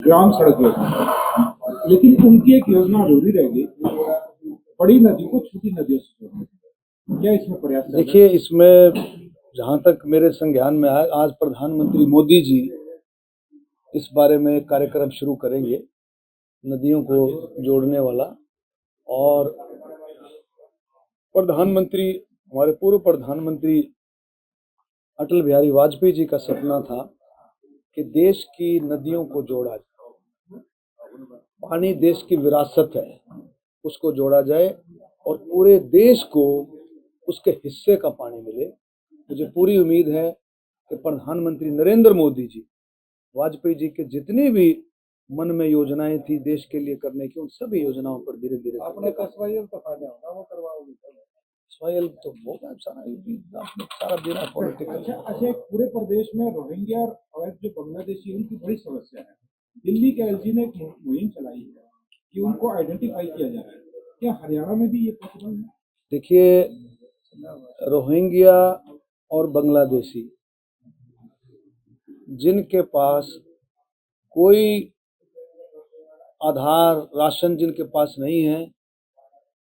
ग्राम सड़क योजना, लेकिन उनकी एक योजना अधूरी रह गई, बड़ी नदी को छोटी नदियों से जोड़ने। क्या इसमें प्रयास? देखिए, इसमें जहाँ तक मेरे संज्ञान में आया, आज प्रधानमंत्री मोदी जी इस बारे में एक कार्यक्रम शुरू करेंगे नदियों को जोड़ने वाला। और प्रधानमंत्री, हमारे पूर्व प्रधानमंत्री अटल बिहारी वाजपेयी जी का सपना था कि देश की नदियों को जोड़ा जाए। पानी देश की विरासत है, उसको जोड़ा जाए और पूरे देश को उसके हिस्से का पानी मिले। मुझे पूरी उम्मीद है कि प्रधानमंत्री नरेंद्र मोदी जी, वाजपेयी जी के जितनी भी मन में योजनाएं थी देश के लिए करने की, उन सभी योजनाओं पर धीरे धीरे आपने कसवाइल तो फायदा होगा, वो करवाओगे? सवाल तो होगा सारा देना पॉलिटिकल। अच्छा, पूरे प्रदेश में रोहिंग्या और जो बांग्लादेशी उनकी बड़ी समस्या है। दिल्ली के एलजी ने एक मुहिम चलाई है कि उनको आइडेंटिफाई किया जा रहा है। क्या हरियाणा में भी ये पॉसिबल है? देखिए, रोहिंग्या और बांग्लादेशी जिनके पास कोई आधार राशन जिनके पास नहीं है,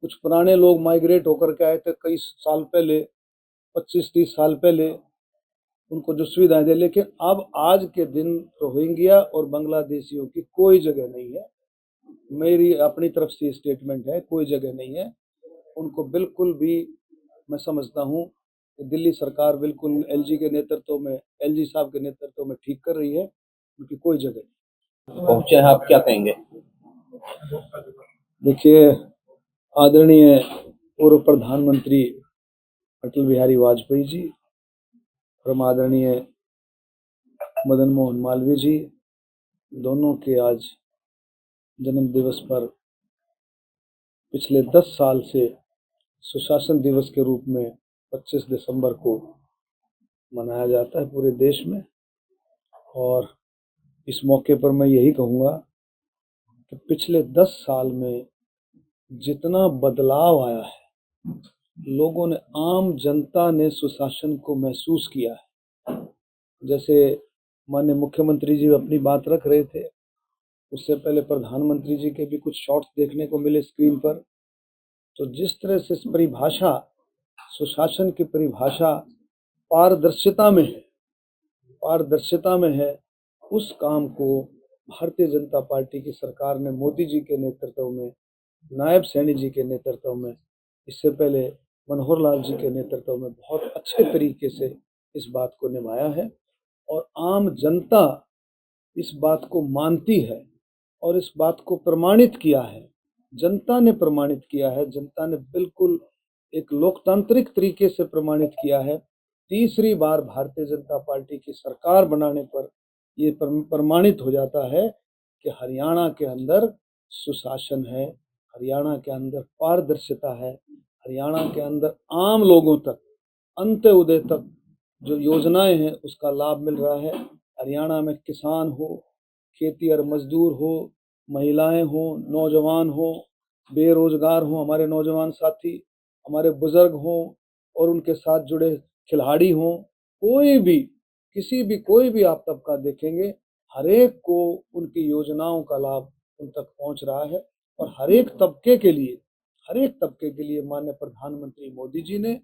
कुछ पुराने लोग माइग्रेट होकर के आए थे कई साल पहले, 25-30 साल पहले, उनको जो सुविधाएं दे, लेकिन अब आज के दिन रोहिंग्या और बांग्लादेशियों की कोई जगह नहीं है। मेरी अपनी तरफ से स्टेटमेंट है, कोई जगह नहीं है उनको बिल्कुल भी। मैं समझता हूँ कि दिल्ली सरकार बिल्कुल एलजी के नेतृत्व में, एलजी साहब के नेतृत्व में ठीक कर रही है, उनकी कोई जगह नहीं। पहुंचे हैं, आप क्या कहेंगे? देखिए, आदरणीय पूर्व प्रधानमंत्री अटल बिहारी वाजपेयी जी, परम आदरणीय मदन मोहन मालवीय जी, दोनों के आज जन्म दिवस पर पिछले 10 साल से सुशासन दिवस के रूप में 25 दिसंबर को मनाया जाता है पूरे देश में। और इस मौके पर मैं यही कहूँगा कि पिछले 10 साल में जितना बदलाव आया है, लोगों ने, आम जनता ने सुशासन को महसूस किया है। जैसे माननीय मुख्यमंत्री जी अपनी बात रख रहे थे, उससे पहले प्रधानमंत्री जी के भी कुछ शॉट्स देखने को मिले स्क्रीन पर। तो जिस तरह से परिभाषा, सुशासन की परिभाषा पारदर्शिता में है, पारदर्शिता में है, उस काम को भारतीय जनता पार्टी की सरकार ने मोदी जी के नेतृत्व में, नायब सैनी जी के नेतृत्व में, इससे पहले मनोहर लाल जी के नेतृत्व में बहुत अच्छे तरीके से इस बात को निभाया है। और आम जनता इस बात को मानती है और इस बात को प्रमाणित किया है, जनता ने प्रमाणित किया है, जनता ने बिल्कुल एक लोकतांत्रिक तरीके से प्रमाणित किया है। तीसरी बार भारतीय जनता पार्टी की सरकार बनाने पर ये प्रमाणित हो जाता है कि हरियाणा के अंदर सुशासन है, हरियाणा के अंदर पारदर्शिता है, हरियाणा के अंदर आम लोगों तक, अंत्योदय तक जो योजनाएं हैं उसका लाभ मिल रहा है। हरियाणा में किसान हो, खेती और मजदूर हो, महिलाएं हो, नौजवान हो, बेरोजगार हो, हमारे नौजवान साथी, हमारे बुजुर्ग हो और उनके साथ जुड़े खिलाड़ी हो, कोई भी, किसी भी, कोई भी आप तबका देखेंगे, हर एक को उनकी योजनाओं का लाभ उन तक पहुंच रहा है। और हर एक तबके के लिए माननीय प्रधानमंत्री मोदी जी ने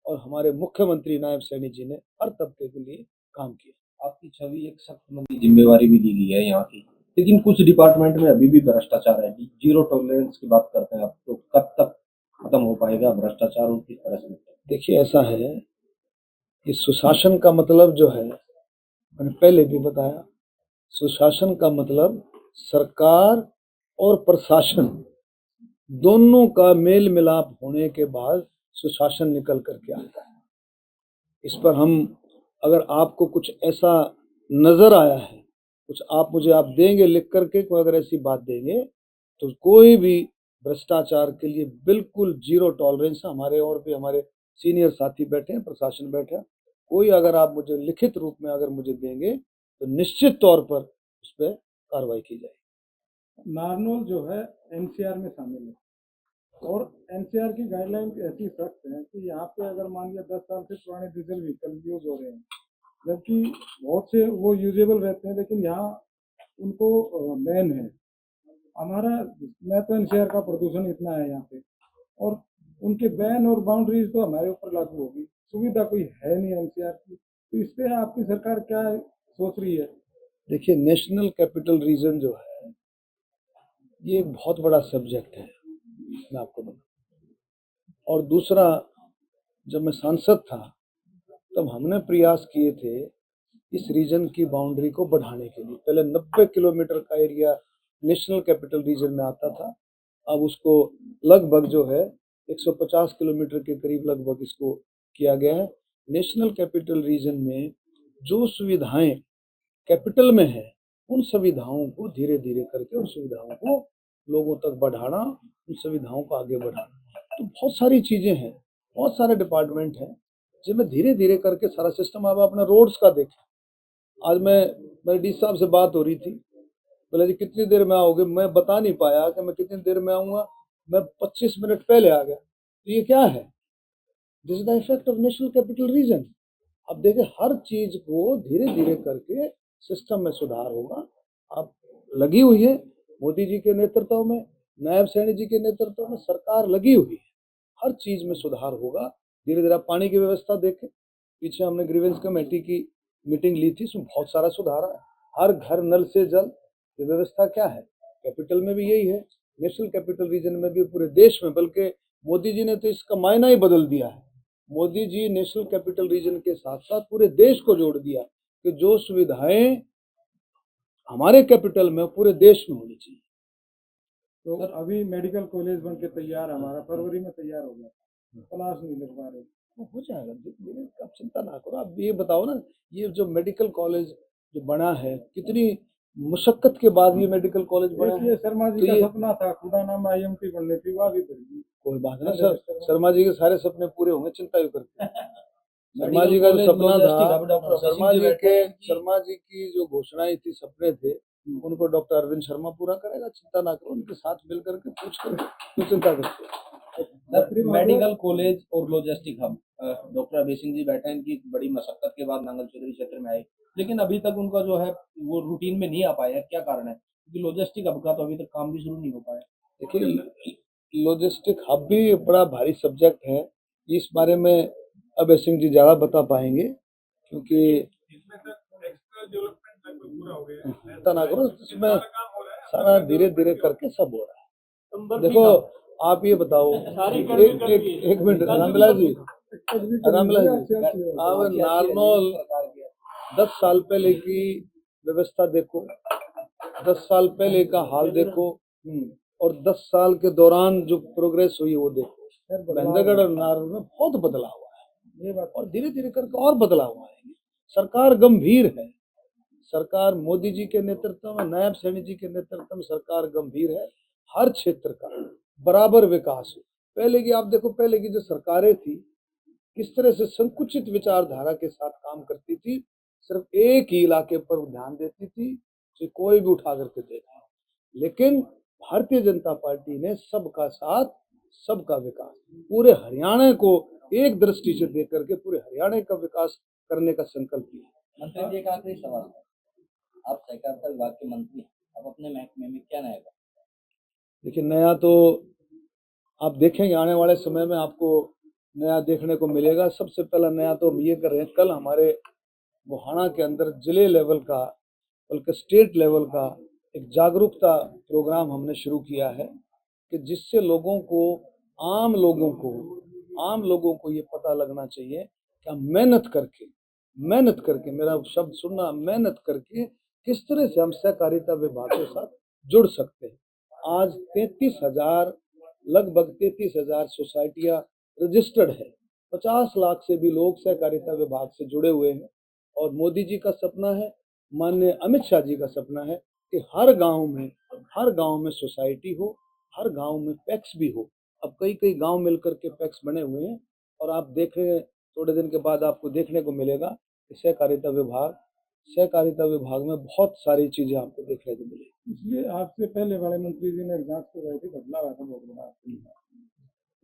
और हमारे मुख्यमंत्री नायब सैनी जी ने हर तबके के लिए काम किया। आपकी छवि एक सख्त मंदी जिम्मेवारी भी दी गई है यहाँ की, लेकिन कुछ डिपार्टमेंट में अभी भी भ्रष्टाचार है। जीरो टॉलरेंस की बात करते हैं आप, तो कब तक खत्म हो पाएगा भ्रष्टाचार और किस तरह से? देखिए, ऐसा है कि सुशासन का मतलब जो है, मैंने पहले भी बताया, सुशासन का मतलब सरकार और प्रशासन दोनों का मेल मिलाप होने के बाद सुशासन निकल करके आता है। इस पर हम, अगर आपको कुछ ऐसा नजर आया है, कुछ आप मुझे देंगे लिख करके, कोई अगर ऐसी बात देंगे, तो कोई भी भ्रष्टाचार के लिए बिल्कुल जीरो टॉलरेंस है। हमारे और भी हमारे सीनियर साथी बैठे हैं, प्रशासन बैठा है, कोई अगर आप मुझे लिखित रूप में अगर मुझे देंगे तो निश्चित तौर पर उस पर कार्रवाई की जाएगी। नारनौल जो है एनसीआर में शामिल है और एनसीआर की गाइडलाइन ऐसी सख्त है कि यहाँ पे अगर मान लिया 10 साल से पुराने डीजल व्हीकल यूज हो रहे हैं, जबकि बहुत से वो यूजेबल रहते हैं, लेकिन यहाँ उनको बैन है। हमारा मैं तो एनसीआर का प्रदूषण इतना है यहाँ पे, और उनके बैन और बाउंड्रीज तो हमारे ऊपर लागू होगी। सुविधा कोई है नहीं एनसीआर की, तो इस पे आपकी सरकार क्या सोच रही है? देखिए, नेशनल कैपिटल रीजन जो है ये एक बहुत बड़ा सब्जेक्ट है, मैं आपको बताऊं। और दूसरा, जब मैं सांसद था तब हमने प्रयास किए थे इस रीजन की बाउंड्री को बढ़ाने के लिए। पहले 90 किलोमीटर का एरिया नेशनल कैपिटल रीजन में आता था, अब उसको लगभग जो है 150 किलोमीटर के करीब लगभग इसको किया गया है। नेशनल कैपिटल रीजन में जो सुविधाएं कैपिटल में है, उन सुविधाओं को धीरे धीरे करके उन सुविधाओं को लोगों तक बढ़ाना, उन सुविधाओं को आगे बढ़ाना। तो बहुत सारी चीजें हैं, बहुत सारे डिपार्टमेंट हैं जिनमें धीरे धीरे करके सारा सिस्टम। अब अपने रोड्स का देखें, आज मेरे डी साहब से बात हो रही थी, बोले जी कितनी देर में आओगे, मैं बता नहीं पाया कि मैं कितनी देर में आऊँगा, मैं 25 मिनट पहले आ गया। तो ये क्या है? This is the effect of national capital region. अब देखिए, हर चीज को धीरे धीरे करके सिस्टम में सुधार होगा। अब लगी हुई है मोदी जी के नेतृत्व में, नायब सैनी जी के नेतृत्व में सरकार लगी हुई है, हर चीज में सुधार होगा धीरे धीरे। आप पानी की व्यवस्था देखें, पीछे हमने ग्रीवेंस कमेटी की मीटिंग ली थी, उसमें बहुत सारा सुधार है। हर घर नल से जल, ये व्यवस्था क्या है? कैपिटल में भी यही है, नेशनल कैपिटल रीजन में भी, पूरे देश में। बल्कि मोदी जी ने तो इसका मायना ही बदल दिया है। Modi ji national capital region के साथ साथ पूरे देश को जोड़ दिया कि जो सुविधाएं हमारे कैपिटल में पूरे देश में होनी चाहिए। तो सर अभी मेडिकल कॉलेज बन के तैयार, हमारा फरवरी में तैयार हो गया, क्लास नहीं लग पा रहे। वो हो जाएगा, आप चिंता ना करो। आप ये बताओ ना, ये जो मेडिकल कॉलेज जो बना है, कितनी मुशक्कत के बाद ये मेडिकल कॉलेज बना है। शर्मा जी तो का ये सपना था खुदा नाम आईएमटी बनने की, वह भी बन कोई बात नहीं सर, शर्मा जी के सारे सपने पूरे होंगे, चिंता क्यों करते हैं। शर्मा जी का जो सपना था, शर्मा जी की जो घोषणाएं थी, सपने थे, उनको डॉक्टर अरविंद शर्मा पूरा करेगा, चिंता ना करो। उनके साथ मिल करके पूछ कर क्यों चिंता करते हैं। मेडिकल कॉलेज और logistic hub, doctor Abhay Singh ji बैठे हैं, इनकी बड़ी मशक्कत के बाद नांगल चौधरी क्षेत्र में आए, लेकिन अभी तक उनका जो है वो रूटीन में नहीं आ पाया। क्या कारण है? क्योंकि लॉजिस्टिक हब का तो अभी तक काम भी शुरू नहीं हो पाया। देखिए, लॉजिस्टिक हब भी बड़ा भारी सब्जेक्ट है, इस बारे में अभय सिंह जी ज़्यादा बता पाएंगे, क्योंकि चिंता ना करो, इसमें सारा धीरे धीरे करके सब हो रहा है। देखो, आप ये बताओ, एक मिनट रामविलास जी, आप नॉर्मल 10 साल पहले की व्यवस्था देखो, 10 साल पहले का हाल देखो, और 10 साल के दौरान जो प्रोग्रेस हुई वो देखो। बंदरगढ़ और नारनौल में बहुत बदलाव हुआ है, ये बात, और धीरे धीरे करके और बदलाव आएंगे। सरकार गंभीर है, सरकार मोदी जी के नेतृत्व में, नायब सैनी जी के नेतृत्व में सरकार गंभीर है। हर क्षेत्र का बराबर विकास हो। पहले की आप देखो, पहले की जो सरकारें थी किस तरह से संकुचित विचारधारा के साथ काम करती थी, सिर्फ एक ही इलाके पर ध्यान देती थी, तो कोई भी उठा करके देखा। लेकिन भारतीय जनता पार्टी ने सबका साथ सबका विकास, पूरे हरियाणा को एक दृष्टि से देख करके पूरे हरियाणा का विकास करने का संकल्प लिया। मंत्री जी, एक आखिरी सवाल है, आप सहकारिता विभाग के मंत्री हैं, अब अपने महकमे में क्या नया है? देखिए, नया तो आप देखेंगे आने वाले समय में, आपको नया देखने को मिलेगा। सबसे पहला नया तो हम ये कर रहे हैं, कल हमारे गोहाना के अंदर जिले लेवल का बल्कि स्टेट लेवल का एक जागरूकता प्रोग्राम हमने शुरू किया है, कि जिससे आम लोगों को ये पता लगना चाहिए कि हम मेहनत करके, मेरा शब्द सुनना, मेहनत करके किस तरह से हम सहकारिता विभाग के साथ जुड़ सकते हैं। आज 33,000 लगभग 33,000 सोसाइटियां रजिस्टर्ड है, 50 लाख से भी लोग सहकारिता विभाग से जुड़े हुए हैं। और मोदी जी का सपना है, माननीय अमित शाह जी का सपना है कि हर गांव में सोसाइटी हो, हर गांव में पैक्स भी हो। अब कई गांव मिलकर के पैक्स बने हुए हैं, और आप देख रहे हैं थोड़े दिन के बाद आपको देखने को मिलेगा कि सहकारिता विभाग में बहुत सारी चीजें आपको देखने को मिलेगी। इसलिए आपसे पहले वाले मंत्री जी ने एक जांच करवाई थी, घटना हुआ था बहुत बड़ा,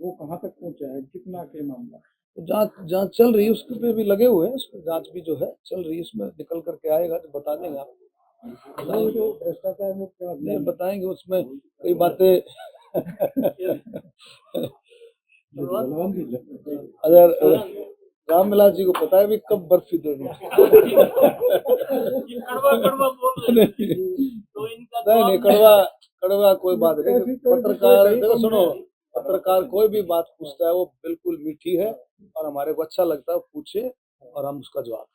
वो कहाँ तक पहुंचा है, कितना के मामला? तो जांच चल रही है, उसके पे भी लगे हुए हैं, उसमें जांच भी जो है चल रही है, उसमें निकल करके आएगा तो बता देंगे आपको। तो भ्रष्टाचार मुक्त का नहीं अभियान बताएंगे, उसमें कई बातें बलवान जी अगर रामविलास जी को पता है भी कब बर्फी देनी है। कड़वा कड़वा बोल रहे हैं। तो इनका नहीं कड़वा कड़वा कोई बात नहीं। पत्रकार देखो सुनो, पत्रकार कोई भी बात पूछता है वो बिल्कुल मीठी है और हमारे को अच्छा लगता है, पूछे और हम उसका जवाब